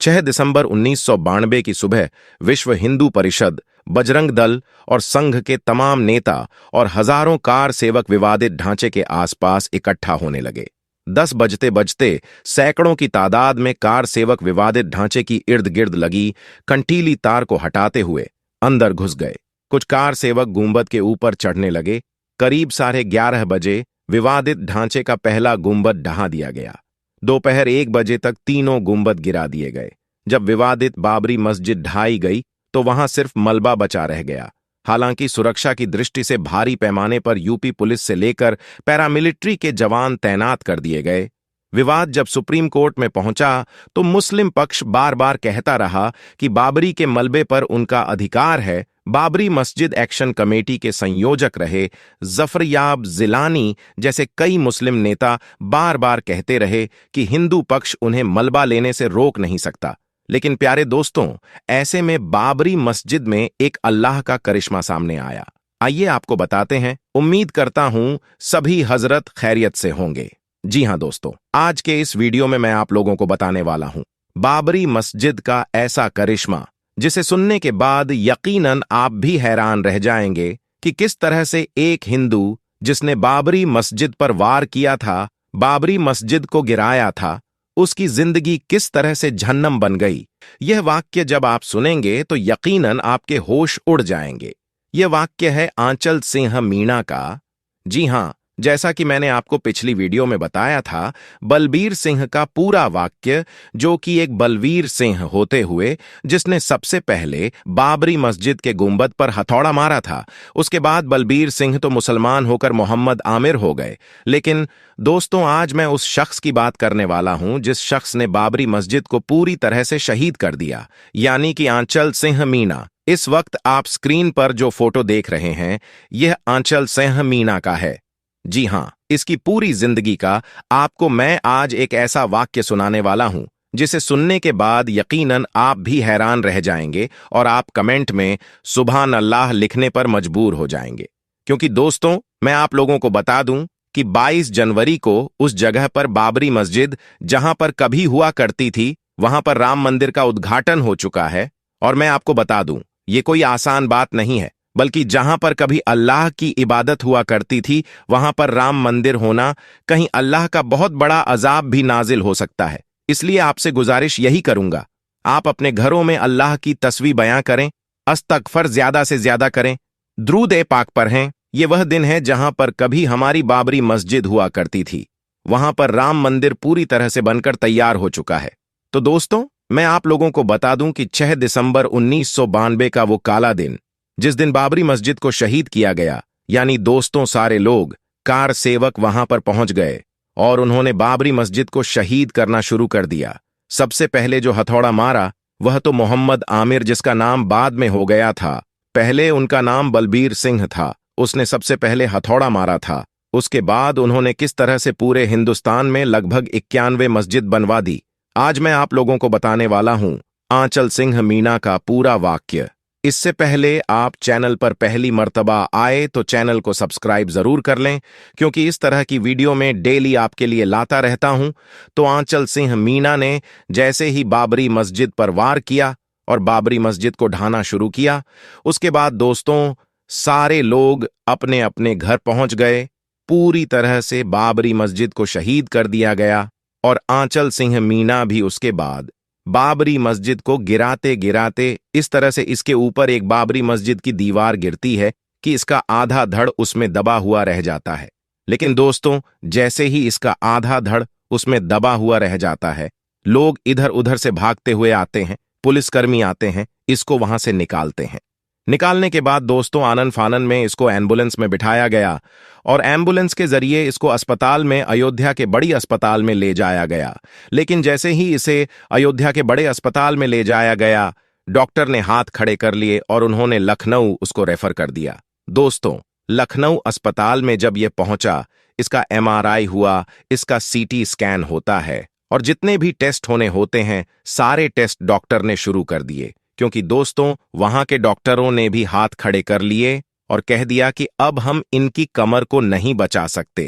6 दिसंबर 1992 की सुबह विश्व हिंदू परिषद, बजरंग दल और संघ के तमाम नेता और हजारों कार सेवक विवादित ढांचे के आसपास इकट्ठा होने लगे। 10 बजते बजते सैकड़ों की तादाद में कार सेवक विवादित ढांचे की इर्द गिर्द लगी कंटीली तार को हटाते हुए अंदर घुस गए। कुछ कार सेवक गुंबद के ऊपर चढ़ने लगे। करीब 11:30 बजे विवादित ढांचे का पहला गुंबद ढहा दिया गया। दोपहर 1 बजे तक तीनों गुंबद गिरा दिए गए। जब विवादित बाबरी मस्जिद ढहाई गई तो वहां सिर्फ मलबा बचा रह गया। हालांकि सुरक्षा की दृष्टि से भारी पैमाने पर यूपी पुलिस से लेकर पैरामिलिट्री के जवान तैनात कर दिए गए। विवाद जब सुप्रीम कोर्ट में पहुंचा तो मुस्लिम पक्ष बार बार कहता रहा कि बाबरी के मलबे पर उनका अधिकार है। बाबरी मस्जिद एक्शन कमेटी के संयोजक रहे जफरयाब जिलानी जैसे कई मुस्लिम नेता बार बार कहते रहे कि हिंदू पक्ष उन्हें मलबा लेने से रोक नहीं सकता। लेकिन प्यारे दोस्तों, ऐसे में बाबरी मस्जिद में एक अल्लाह का करिश्मा सामने आया। आइए आपको बताते हैं। उम्मीद करता हूं सभी हजरत खैरियत से होंगे। जी हां दोस्तों, आज के इस वीडियो में मैं आप लोगों को बताने वाला हूं बाबरी मस्जिद का ऐसा करिश्मा जिसे सुनने के बाद यकीनन आप भी हैरान रह जाएंगे कि किस तरह से एक हिंदू जिसने बाबरी मस्जिद पर वार किया था, बाबरी मस्जिद को गिराया था, उसकी जिंदगी किस तरह से जहन्नम बन गई। यह वाक्य जब आप सुनेंगे तो यकीनन आपके होश उड़ जाएंगे। यह वाक्य है आंचल सिंह मीणा का। जी हां, जैसा कि मैंने आपको पिछली वीडियो में बताया था, बलबीर सिंह का पूरा वाक्य, जो कि एक बलवीर सिंह होते हुए जिसने सबसे पहले बाबरी मस्जिद के गुंबद पर हथौड़ा मारा था। उसके बाद बलबीर सिंह तो मुसलमान होकर मोहम्मद आमिर हो गए। लेकिन दोस्तों, आज मैं उस शख्स की बात करने वाला हूं जिस शख्स ने बाबरी मस्जिद को पूरी तरह से शहीद कर दिया, यानी कि आंचल सिंह मीणा। इस वक्त आप स्क्रीन पर जो फोटो देख रहे हैं, यह आंचल सिंह मीणा का है। जी हां, इसकी पूरी जिंदगी का आपको मैं आज एक ऐसा वाक्य सुनाने वाला हूं जिसे सुनने के बाद यकीनन आप भी हैरान रह जाएंगे और आप कमेंट में सुभान अल्लाह लिखने पर मजबूर हो जाएंगे। क्योंकि दोस्तों, मैं आप लोगों को बता दूं कि 22 जनवरी को उस जगह पर बाबरी मस्जिद जहां पर कभी हुआ करती थी, वहां पर राम मंदिर का उद्घाटन हो चुका है। और मैं आपको बता दूं, ये कोई आसान बात नहीं है, बल्कि जहां पर कभी अल्लाह की इबादत हुआ करती थी, वहां पर राम मंदिर होना कहीं अल्लाह का बहुत बड़ा अजाब भी नाजिल हो सकता है। इसलिए आपसे गुजारिश यही करूंगा, आप अपने घरों में अल्लाह की तस्वीर बयां करें, अस्तगफर ज्यादा से ज्यादा करें, दुरूद ए पाक पढ़ें। ये वह दिन है जहां पर कभी हमारी बाबरी मस्जिद हुआ करती थी, वहां पर राम मंदिर पूरी तरह से बनकर तैयार हो चुका है। तो दोस्तों, मैं आप लोगों को बता दूं कि 6 दिसंबर 1992 का वो काला दिन, जिस दिन बाबरी मस्जिद को शहीद किया गया, यानी दोस्तों सारे लोग कार सेवक वहां पर पहुंच गए और उन्होंने बाबरी मस्जिद को शहीद करना शुरू कर दिया। सबसे पहले जो हथौड़ा मारा वह तो मोहम्मद आमिर, जिसका नाम बाद में हो गया था। पहले उनका नाम बलबीर सिंह था, उसने सबसे पहले हथौड़ा मारा था। उसके बाद उन्होंने किस तरह से पूरे हिंदुस्तान में लगभग 91 मस्जिद बनवा दी। आज मैं आप लोगों को बताने वाला हूं आंचल सिंह मीणा का पूरा वाक्य। इससे पहले आप चैनल पर पहली मर्तबा आए तो चैनल को सब्सक्राइब जरूर कर लें, क्योंकि इस तरह की वीडियो में डेली आपके लिए लाता रहता हूं। तो आंचल सिंह मीणा ने जैसे ही बाबरी मस्जिद पर वार किया और बाबरी मस्जिद को ढाना शुरू किया, उसके बाद दोस्तों सारे लोग अपने अपने घर पहुंच गए। पूरी तरह से बाबरी मस्जिद को शहीद कर दिया गया और आंचल सिंह मीणा भी उसके बाद बाबरी मस्जिद को गिराते गिराते इस तरह से इसके ऊपर एक बाबरी मस्जिद की दीवार गिरती है कि इसका आधा धड़ उसमें दबा हुआ रह जाता है। लेकिन दोस्तों, जैसे ही इसका आधा धड़ उसमें दबा हुआ रह जाता है, लोग इधर उधर से भागते हुए आते हैं, पुलिसकर्मी आते हैं, इसको वहां से निकालते हैं। निकालने के बाद दोस्तों आनन फानन में इसको एम्बुलेंस में बिठाया गया और एम्बुलेंस के जरिए इसको अस्पताल में, अयोध्या के बड़ी अस्पताल में ले जाया गया। लेकिन जैसे ही इसे अयोध्या के बड़े अस्पताल में ले जाया गया, डॉक्टर ने हाथ खड़े कर लिए और उन्होंने लखनऊ उसको रेफर कर दिया। दोस्तों, लखनऊ अस्पताल में जब यह पहुंचा, इसका MRI हुआ, इसका CT स्कैन होता है और जितने भी टेस्ट होने होते हैं सारे टेस्ट डॉक्टर ने शुरू कर दिए। क्योंकि दोस्तों वहां के डॉक्टरों ने भी हाथ खड़े कर लिए और कह दिया कि अब हम इनकी कमर को नहीं बचा सकते,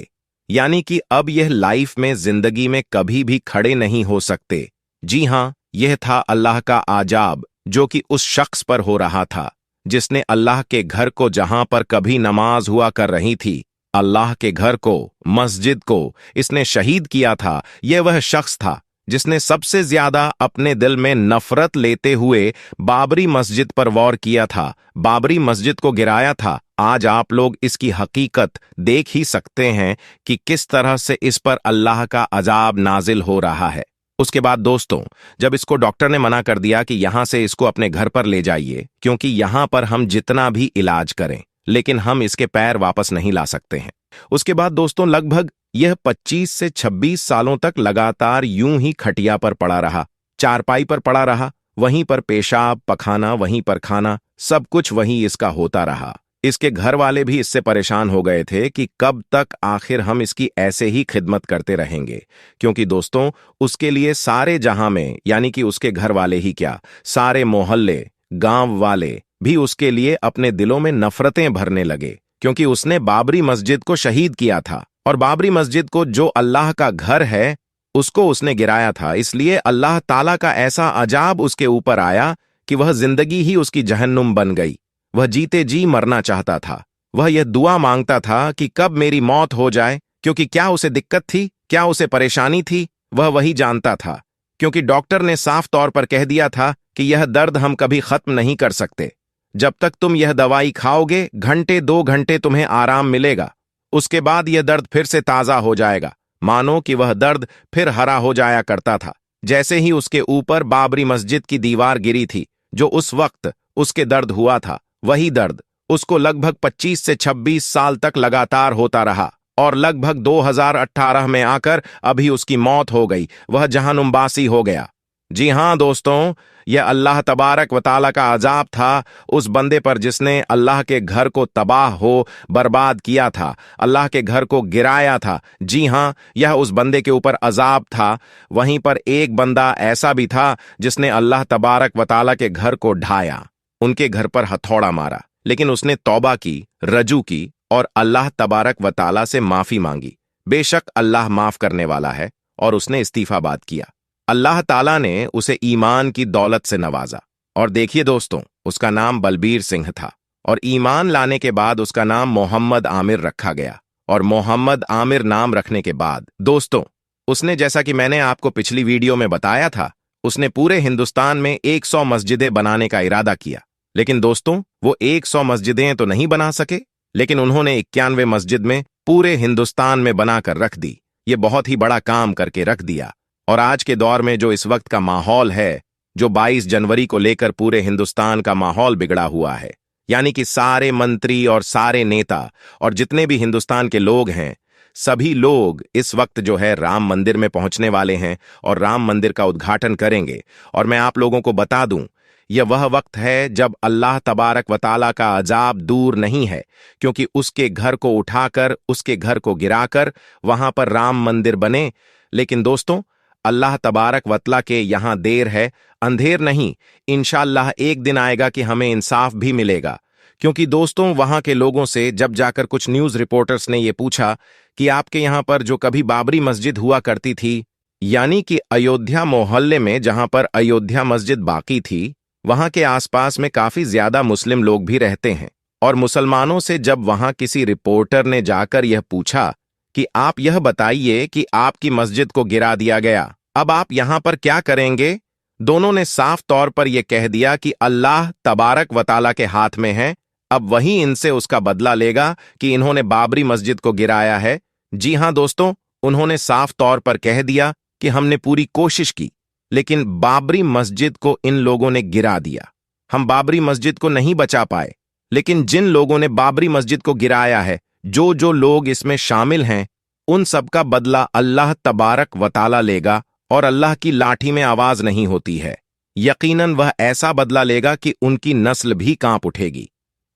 यानी कि अब यह लाइफ में, जिंदगी में कभी भी खड़े नहीं हो सकते। जी हां, यह था अल्लाह का आजाब जो कि उस शख्स पर हो रहा था जिसने अल्लाह के घर को, जहां पर कभी नमाज हुआ कर रही थी, अल्लाह के घर को, मस्जिद को इसने शहीद किया था। यह वह शख्स था जिसने सबसे ज्यादा अपने दिल में नफरत लेते हुए बाबरी मस्जिद पर वार किया था, बाबरी मस्जिद को गिराया था। आज आप लोग इसकी हकीकत देख ही सकते हैं कि किस तरह से इस पर अल्लाह का अजाब नाजिल हो रहा है। उसके बाद दोस्तों, जब इसको डॉक्टर ने मना कर दिया कि यहां से इसको अपने घर पर ले जाइए, क्योंकि यहां पर हम जितना भी इलाज करें लेकिन हम इसके पैर वापस नहीं ला सकते हैं। उसके बाद दोस्तों, लगभग यह 25 से 26 सालों तक लगातार यूं ही खटिया पर पड़ा रहा, चारपाई पर पड़ा रहा, वहीं पर पेशाब पखाना, वहीं पर खाना, सब कुछ वहीं इसका होता रहा। इसके घर वाले भी इससे परेशान हो गए थे कि कब तक आखिर हम इसकी ऐसे ही खिदमत करते रहेंगे, क्योंकि दोस्तों उसके लिए सारे जहां में, यानी कि उसके घर वाले ही क्या, सारे मोहल्ले, गांव वाले भी उसके लिए अपने दिलों में नफरतें भरने लगे, क्योंकि उसने बाबरी मस्जिद को शहीद किया था और बाबरी मस्जिद को, जो अल्लाह का घर है, उसको उसने गिराया था। इसलिए अल्लाह ताला का ऐसा अजाब उसके ऊपर आया कि वह जिंदगी ही उसकी जहन्नुम बन गई। वह जीते जी मरना चाहता था। वह यह दुआ मांगता था कि कब मेरी मौत हो जाए, क्योंकि क्या उसे दिक्कत थी, क्या उसे परेशानी थी, वह वही जानता था, क्योंकि डॉक्टर ने साफ तौर पर कह दिया था कि यह दर्द हम कभी खत्म नहीं कर सकते। जब तक तुम यह दवाई खाओगे, घंटे 2 घंटे तुम्हें आराम मिलेगा, उसके बाद यह दर्द फिर से ताजा हो जाएगा। मानो कि वह दर्द फिर हरा हो जाया करता था। जैसे ही उसके ऊपर बाबरी मस्जिद की दीवार गिरी थी, जो उस वक्त उसके दर्द हुआ था, वही दर्द उसको लगभग 25 से 26 साल तक लगातार होता रहा और लगभग 2018 में आकर अभी उसकी मौत हो गई। वह जहन्नुमवासी हो गया। जी हां दोस्तों, यह अल्लाह तबारक व तआला का अजाब था उस बंदे पर जिसने अल्लाह के घर को तबाह हो बर्बाद किया था, अल्लाह के घर को गिराया था। जी हां, यह उस बंदे के ऊपर अजाब था। वहीं पर एक बंदा ऐसा भी था जिसने अल्लाह तबारक व तआला के घर को ढाया, उनके घर पर हथौड़ा मारा, लेकिन उसने तौबा की, रजू की और अल्लाह तबारक व तआला से माफी मांगी। बेशक अल्लाह माफ करने वाला है और उसने इस्तीफाबाद किया। अल्लाह ताला ने उसे ईमान की दौलत से नवाजा। और देखिए दोस्तों, उसका नाम बलबीर सिंह था और ईमान लाने के बाद उसका नाम मोहम्मद आमिर रखा गया। और मोहम्मद आमिर नाम रखने के बाद दोस्तों, उसने, जैसा कि मैंने आपको पिछली वीडियो में बताया था, उसने पूरे हिंदुस्तान में 100 मस्जिदें बनाने का इरादा किया। लेकिन दोस्तों, वो 100 मस्जिदें तो नहीं बना सके, लेकिन उन्होंने 91 मस्जिद में पूरे हिंदुस्तान में बनाकर रख दी। ये बहुत ही बड़ा काम करके रख दिया। और आज के दौर में जो इस वक्त का माहौल है, जो 22 जनवरी को लेकर पूरे हिंदुस्तान का माहौल बिगड़ा हुआ है, यानी कि सारे मंत्री और सारे नेता और जितने भी हिंदुस्तान के लोग हैं, सभी लोग इस वक्त जो है राम मंदिर में पहुंचने वाले हैं और राम मंदिर का उद्घाटन करेंगे। और मैं आप लोगों को बता दूं, यह वह वक्त है जब अल्लाह तबारक व तआला का अजाब दूर नहीं है, क्योंकि उसके घर को उठाकर, उसके घर को गिराकर वहां पर राम मंदिर बने। लेकिन दोस्तों, अल्लाह तबारक व तआला के यहां देर है, अंधेर नहीं। इंशाअल्लाह एक दिन आएगा कि हमें इंसाफ भी मिलेगा। क्योंकि दोस्तों, वहां के लोगों से जब जाकर कुछ न्यूज रिपोर्टर्स ने यह पूछा कि आपके यहां पर जो कभी बाबरी मस्जिद हुआ करती थी, यानी कि अयोध्या मोहल्ले में जहां पर अयोध्या मस्जिद बाकी थी, वहां के आसपास में काफी ज्यादा मुस्लिम लोग भी रहते हैं। और मुसलमानों से जब वहां किसी रिपोर्टर ने जाकर यह पूछा कि आप यह बताइए कि आपकी मस्जिद को गिरा दिया गया, अब आप यहां पर क्या करेंगे, दोनों ने साफ तौर पर यह कह दिया कि अल्लाह तबारक व तआला के हाथ में है। अब वही इनसे उसका बदला लेगा कि इन्होंने बाबरी मस्जिद को गिराया है। जी हां दोस्तों, उन्होंने साफ तौर पर कह दिया कि हमने पूरी कोशिश की, लेकिन बाबरी मस्जिद को इन लोगों ने गिरा दिया। हम बाबरी मस्जिद को नहीं बचा पाए, लेकिन जिन लोगों ने बाबरी मस्जिद को गिराया है, जो जो लोग इसमें शामिल हैं, उन सब का बदला अल्लाह तबारक व तआला लेगा। और अल्लाह की लाठी में आवाज नहीं होती है, यकीनन वह ऐसा बदला लेगा कि उनकी नस्ल भी कांप उठेगी।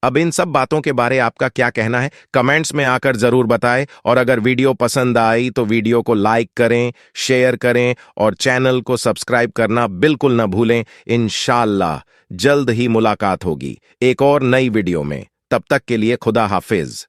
अब इन सब बातों के बारे आपका क्या कहना है, कमेंट्स में आकर जरूर बताएं। और अगर वीडियो पसंद आई तो वीडियो को लाइक करें, शेयर करें और चैनल को सब्सक्राइब करना बिल्कुल न भूलें। इंशाअल्लाह जल्द ही मुलाकात होगी एक और नई वीडियो में। तब तक के लिए खुदा हाफिज।